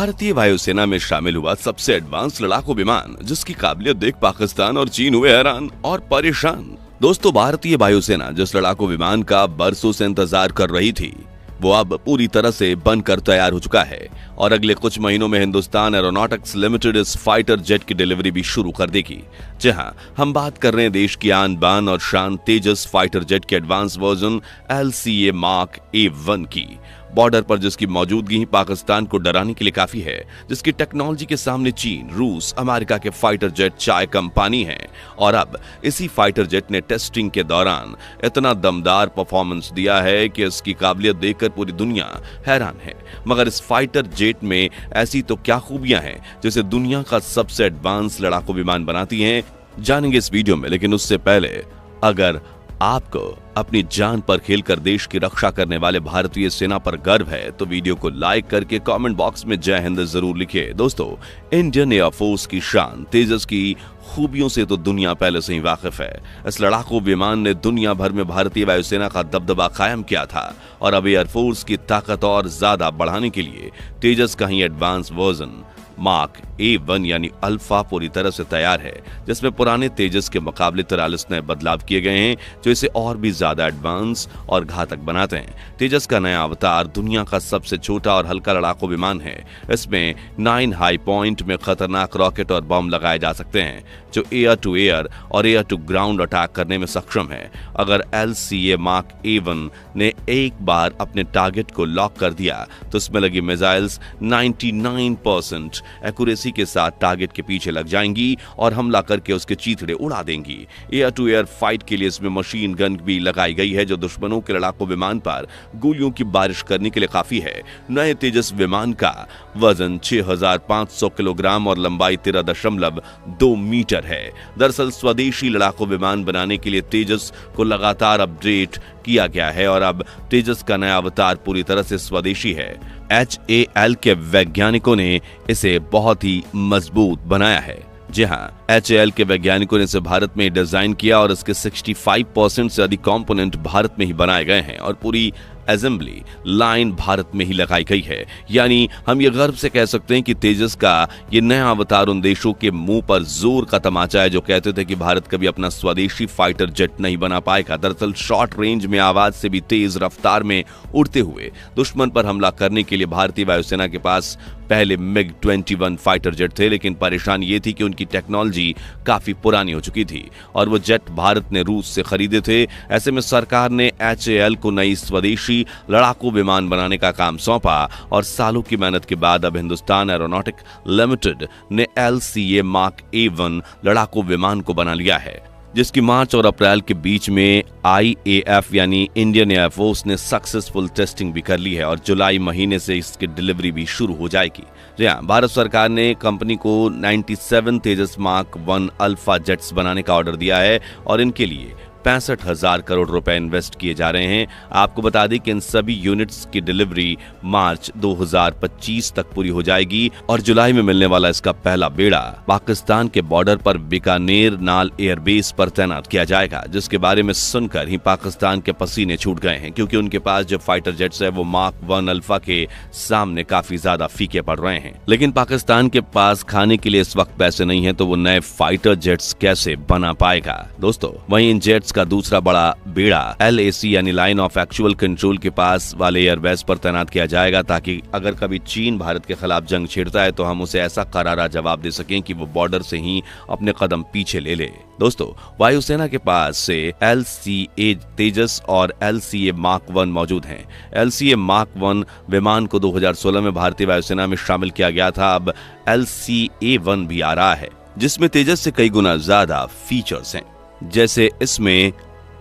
भारतीय वायुसेना में शामिल हुआ सबसे एडवांस लड़ाकू विमान, जिसकी काबिलियत देख पाकिस्तान और चीन हुए हैरान और परेशान। दोस्तों, भारतीय वायुसेना जिस लड़ाकू विमान का बरसों से इंतजार कर रही थी, वो अब पूरी तरह से बनकर तैयार हो चुका है और अगले कुछ महीनों में हिंदुस्तान एरोनॉटिक्स लिमिटेड इस फाइटर जेट की डिलीवरी भी शुरू कर देगी। जी हां, हम बात कर रहे हैं देश की आन बान और शान तेजस फाइटर जेट के advance version LCA mark A1 की। बॉर्डर पर जिसकी मौजूदगी ही पाकिस्तान को डराने के लिए काफी है, जिसकी टेक्नोलॉजी के सामने चीन, रूस, अमेरिका के फाइटर जेट चाय कम पानी हैं। और अब इसी फाइटर जेट ने टेस्टिंग के दौरान इतना दमदार परफॉर्मेंस दिया है कि इसकी काबिलियत देखकर पूरी दुनिया हैरान है। मगर इस फाइटर जेट में ऐसी तो क्या खूबियां हैं जिसे दुनिया का सबसे एडवांस लड़ाकू विमान बनाती हैं, जानेंगे इस वीडियो में। लेकिन उससे पहले, अगर आपको अपनी जान पर खेलकर देश की रक्षा करने वाले भारतीय सेना पर गर्व है तो वीडियो को लाइक करके कमेंट बॉक्स में जय हिंद जरूर लिखिए। दोस्तों, इंडियन एयरफोर्स की शान तेजस की खूबियों से तो दुनिया पहले से ही वाकिफ है। इस लड़ाकू विमान ने दुनिया भर में भारतीय वायुसेना का दबदबा कायम किया था और अब एयरफोर्स की ताकत और ज्यादा बढ़ाने के लिए तेजस का ही एडवांस वर्जन मार्क A1 यानी अल्फा पूरी तरह से तैयार है, जिसमें पुराने तेजस के मुकाबले 43 नए बदलाव किए गए हैं जो इसे और भी ज्यादा एडवांस और घातक बनाते हैं। तेजस का नया अवतार दुनिया का सबसे छोटा और हल्का लड़ाकू विमान है। इसमें 9 हाई पॉइंट में खतरनाक रॉकेट और बम लगाए जा सकते हैं जो एयर टू एयर और एयर टू ग्राउंड अटैक करने में सक्षम है। अगर LCA मार्क A1 ने एक बार अपने टारगेट को लॉक कर दिया तो इसमें लगी मिसाइल्स 99% एक्यूरेसी के साथ टारगेट के पीछे लग जाएंगी और हमला करके उसके चीथड़े उड़ा देंगी। एयर टू एयर फाइट के लिए इसमें मशीन गन भी लगाई गई है जो दुश्मनों के लड़ाकू विमान पर गोलियों की बारिश करने के लिए काफी है। नए तेजस विमान का वजन 6500 किलोग्राम और लंबाई 13.2 मीटर है। दरअसल स्वदेशी लड़ाकू विमान बनाने के लिए तेजस को लगातार अपडेट किया गया है और अब तेजस का नया अवतार पूरी तरह से स्वदेशी है। HAL के वैज्ञानिकों ने इसे बहुत ही मजबूत बनाया है। जी हां, HAL के वैज्ञानिकों ने इसे भारत में डिजाइन किया और इसके 65% से अधिक कंपोनेंट भारत में ही बनाए गए हैं और पूरी असेंबली लाइन भारत में ही लगाई गई है। यानी हम ये गर्व से कह सकते हैं कि तेजस का ये नया अवतार उन देशों के मुंह पर जोर का तमाचा है जो कहते थे कि भारत कभी अपना स्वदेशी फाइटर जेट नहीं बना पाएगा। दरअसल शॉर्ट रेंज में आवाज से भी तेज रफ्तार में उड़ते हुए दुश्मन पर हमला करने के लिए भारतीय वायुसेना के पास पहले MiG-21 फाइटर जेट थे, लेकिन परेशानी ये थी कि उनकी टेक्नोलॉजी काफी पुरानी हो चुकी थी और वो जेट भारत ने रूस से खरीदे थे। ऐसे में सरकार ने HAL को नई स्वदेशी लड़ाकू विमान बनाने का काम सौंपा और सालों की मेहनत के बाद अब हिंदुस्तान एरोनॉटिक लिमिटेड ने LCA मार्क A1 लड़ाकू विमान को बना लिया है, जिसकी मार्च और अप्रैल के बीच में IAF यानी इंडियन एयरफोर्स ने सक्सेसफुल टेस्टिंग भी कर ली है और जुलाई महीने से इसकी डिलीवरी भी शुरू हो जाएगी। जी हां, भारत सरकार ने कंपनी को 97 तेजस मार्क 1 अल्फा जेट्स बनाने का ऑर्डर दिया है और इनके लिए 65,000 करोड़ रुपए इन्वेस्ट किए जा रहे हैं। आपको बता दें कि इन सभी यूनिट्स की डिलीवरी मार्च 2025 तक पूरी हो जाएगी और जुलाई में मिलने वाला इसका पहला बेड़ा पाकिस्तान के बॉर्डर पर बीकानेर नाल एयरबेस पर तैनात किया जाएगा, जिसके बारे में सुनकर ही पाकिस्तान के पसीने छूट गए हैं क्योंकि उनके पास जो फाइटर जेट्स है वो मार्क 1 अल्फा के सामने काफी ज्यादा फीके पड़ रहे हैं। लेकिन पाकिस्तान के पास खाने के लिए इस वक्त पैसे नहीं है तो वो नए फाइटर जेट्स कैसे बना पाएगा। दोस्तों, वहीं इन जेट्स का दूसरा बड़ा बेड़ा LAC यानी लाइन ऑफ एक्चुअल कंट्रोल के पास वाले एयरबेस पर तैनात किया जाएगा ताकि अगर कभी चीन भारत के खिलाफ जंग छेड़ता है तो हम उसे ऐसा करारा जवाब दे सकें कि वो बॉर्डर से ही अपने कदम पीछे ले ले। दोस्तों, वायुसेना के पास से LCA तेजस और LCA मार्क 1 मौजूद हैं। LCA मार्क 1 विमान को 2016 में भारतीय वायुसेना में शामिल किया गया था। अब LCA1 भी आ रहा है जिसमें तेजस से कई गुना ज्यादा फीचर्स हैं, जैसे इसमें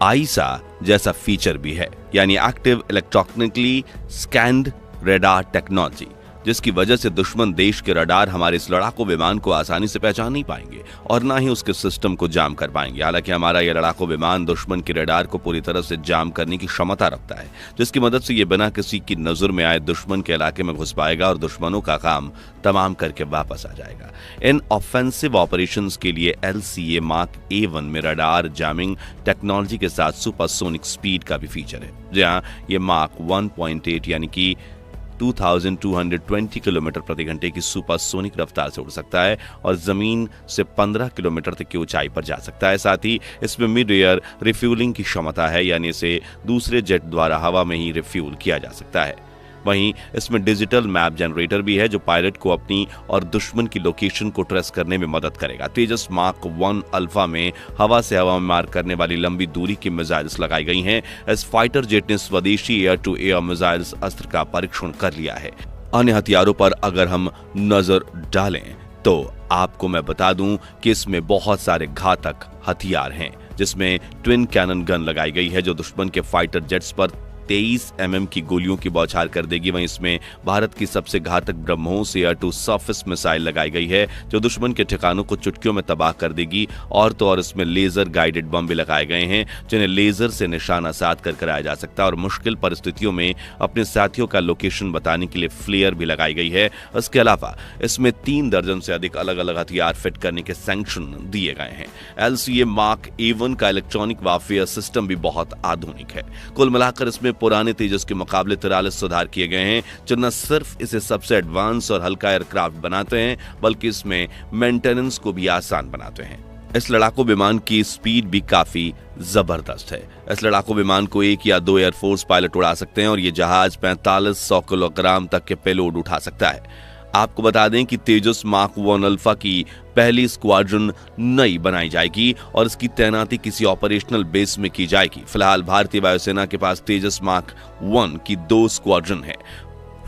आईसा जैसा फीचर भी है यानी active electronically scanned radar technology, जिसकी वजह से दुश्मन देश के रडार हमारे इस लड़ाकू विमान को आसानी से पहचान नहीं पाएंगे और ना ही उसके सिस्टम को जाम कर पाएंगे। हालांकि हमारा यह लड़ाकू विमान दुश्मन के रडार को पूरी तरह से जाम करने की क्षमता रखता है, जिसकी मदद से ये बिना किसी की नजर में आए दुश्मन के इलाके में घुस पाएगा और दुश्मनों का काम तमाम करके वापस आ जाएगा। इन ऑफेंसिव ऑपरेशंस के लिए LCA मार्क A1 में रडार जैमिंग टेक्नोलॉजी के साथ सुपरसोनिक स्पीड का भी फीचर है। जी हाँ, ये मार्क 1.8 यानी कि 2220 किलोमीटर प्रति घंटे की सुपरसोनिक रफ्तार से उड़ सकता है और जमीन से 15 किलोमीटर तक की ऊंचाई पर जा सकता है। साथ ही इसमें मिड एयर रिफ्यूलिंग की क्षमता है, यानी इसे दूसरे जेट द्वारा हवा में ही रिफ्यूल किया जा सकता है। वहीं इसमें डिजिटल मैप जनरेटर भी है जो पायलट को अपनी और दुश्मन की लोकेशन को ट्रेस करने में मदद करेगा। तेजस मार्क 1 अल्फा में हवा से हवा में मार करने वाली लंबी दूरी की मिसाइल्स लगाई गई हैं। इस फाइटर जेट ने स्वदेशी एयर टू एयर मिसाइल्स अस्त्र का परीक्षण कर लिया है। अन्य हथियारों पर अगर हम नजर डालें तो आपको मैं बता दूं कि इसमें बहुत सारे घातक हथियार हैं, जिसमें ट्विन कैनन गन लगाई गई है जो दुश्मन के फाइटर जेट्स पर 23 mm की गोलियों की बौछार कर देगी। वहीं इसमें भारत की सबसे घातक BrahMos air to surface missile लगाई गई है जो दुश्मन के ठिकानों को चुटकियों में तबाह कर देगी। और तो और इसमें लेजर गाइडेड बम भी लगाए गए हैं जिन्हें लेजर से निशाना साध कर कराया जा सकता है और मुश्किल परिस्थितियों में अपने साथियों का लोकेशन बताने के लिए फ्लेयर भी लगाई गई है। इसके अलावा इसमें 3 दर्जन से अधिक अलग अलग हथियार फिट करने के सैंक्शन दिए गए हैं। LCA मार्क A1 का इलेक्ट्रॉनिक वारफेयर सिस्टम भी बहुत आधुनिक है। कुल मिलाकर इसमें पुराने तेजस के मुकाबले 43 सुधार किए गए हैं जो न सिर्फ इसे सबसे एडवांस और हल्का एयरक्राफ्ट बनाते हैं बल्कि इसमें मेंटेनेंस को भी आसान बनाते हैं। इस लड़ाकू विमान की स्पीड भी काफी जबरदस्त है। इस लड़ाकू विमान को 1 या 2 एयरफोर्स पायलट उड़ा सकते हैं और ये जहाज 4500 किलोग्राम तक के पेलोड उठा सकता है। आपको बता दें कि तेजस मार्क 1 अल्फा की पहली स्क्वाड्रन नई बनाई जाएगी और इसकी तैनाती किसी ऑपरेशनल बेस में की जाएगी। फिलहाल भारतीय वायुसेना के पास तेजस मार्क 1 की 2 स्क्वाड्रन है,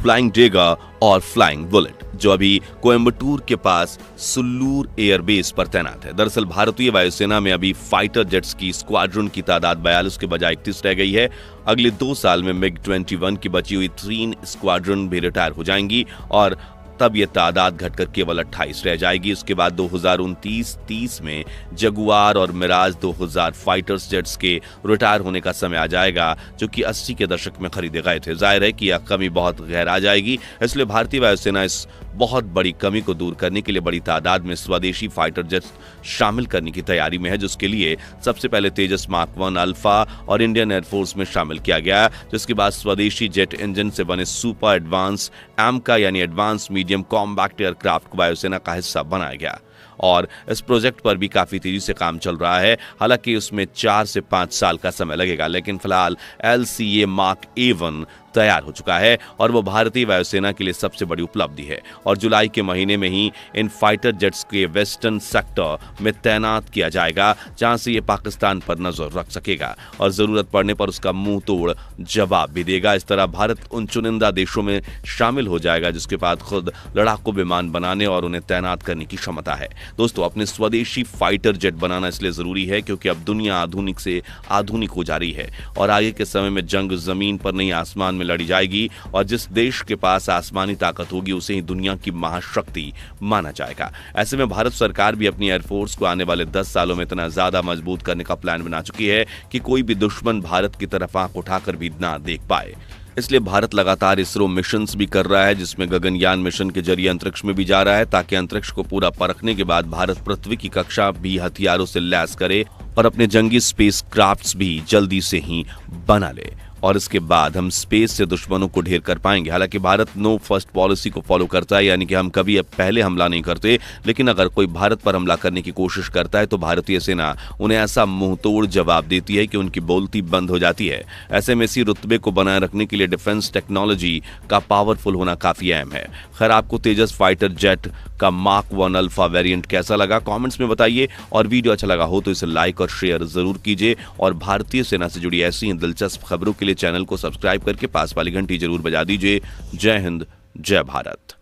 फ्लाइंग डेगा और फ्लाइंग बुलेट, जो अभी कोयम्बटूर के पास सुल्लूर एयरबेस पर तैनात है। दरअसल भारतीय वायुसेना में अभी फाइटर जेट्स की स्क्वाड्रन की तादाद 42 के बजाय 31 रह गई है। अगले 2 साल में MiG-21 की बची हुई 3 स्क्वाड्रन भी रिटायर हो जाएंगी और तब यह तादाद घटकर केवल 28 रह जाएगी। उसके बाद 2029-30 में जगुआर और मिराज 2000 फाइटर्स जेट्स के रिटायर होने का समय आ जाएगा, जो कि 80 के दशक में खरीदे गए थे। जाहिर है कि यह कमी बहुत गहरा जाएगी, इसलिए भारतीय वायुसेना इस बहुत बड़ी कमी को दूर करने के लिए बड़ी तादाद में स्वदेशी फाइटर जेट्स शामिल करने की तैयारी में है, जिसके लिए सबसे पहले तेजस मार्क 1 अल्फा और इंडियन एयरफोर्स में शामिल किया गया, जिसके बाद स्वदेशी जेट इंजन से बने सुपर एडवांस AMCA यानी एडवांस मीडियम कॉम्बैक्ट एयरक्राफ्ट को वायुसेना का हिस्सा बनाया गया और इस प्रोजेक्ट पर भी काफी तेजी से काम चल रहा है। हालांकि उसमें 4 से 5 साल का समय लगेगा, लेकिन फिलहाल LCA मार्क A1 तैयार हो चुका है और वो भारतीय वायुसेना के लिए सबसे बड़ी उपलब्धि है और जुलाई के महीने में ही इन फाइटर जेट्स के वेस्टर्न सेक्टर में तैनात किया जाएगा, जहां से ये पाकिस्तान पर नजर रख सकेगा और जरूरत पड़ने पर उसका मुंह तोड़ जवाब भी देगा। इस तरह भारत उन चुनिंदा देशों में शामिल हो जाएगा जिसके पास खुद लड़ाकू विमान बनाने और उन्हें तैनात करने की क्षमता है। दोस्तों, अपने स्वदेशी फाइटर जेट बनाना इसलिए जरूरी है क्योंकि अब दुनिया आधुनिक से आधुनिक हो जा रही है और आगे के समय में जंग जमीन पर नहीं आसमान में लड़ी जाएगी और जिस देश के पास आसमानी ताकत होगी उसे ही दुनिया की महाशक्ति माना जाएगा। ऐसे में भारत सरकार भी अपनी एयरफोर्स को आने वाले 10 सालों में इतना ज्यादा मजबूत करने का प्लान बना चुकी है कि कोई भी दुश्मन भारत की तरफ आंख उठाकर भी ना देख पाए। इसलिए भारत लगातार इसरो मिशंस भी कर रहा है, जिसमें गगनयान मिशन के जरिए अंतरिक्ष में भी जा रहा है ताकि अंतरिक्ष को पूरा परखने के बाद भारत पृथ्वी की कक्षा भी हथियारों से लैस करे और अपने जंगी स्पेस क्राफ्ट्स भी जल्दी से ही बना ले और इसके बाद हम स्पेस से दुश्मनों को ढेर कर पाएंगे। हालांकि भारत नो फर्स्ट पॉलिसी को फॉलो करता है, यानी कि हम कभी अब पहले हमला नहीं करते, लेकिन अगर कोई भारत पर हमला करने की कोशिश करता है तो भारतीय सेना उन्हें ऐसा मुंहतोड़ जवाब देती है कि उनकी बोलती बंद हो जाती है। ऐसे में इसी रुतबे को बनाए रखने के लिए डिफेंस टेक्नोलॉजी का पावरफुल होना काफी अहम है। खैर, आपको तेजस फाइटर जेट का मार्क 1 अल्फा वेरिएंट कैसा लगा कमेंट्स में बताइए और वीडियो अच्छा लगा हो तो इसे लाइक और शेयर जरूर कीजिए और भारतीय सेना से जुड़ी ऐसी ही दिलचस्प खबरों के लिए चैनल को सब्सक्राइब करके पास वाली घंटी जरूर बजा दीजिए। जय हिंद, जय भारत।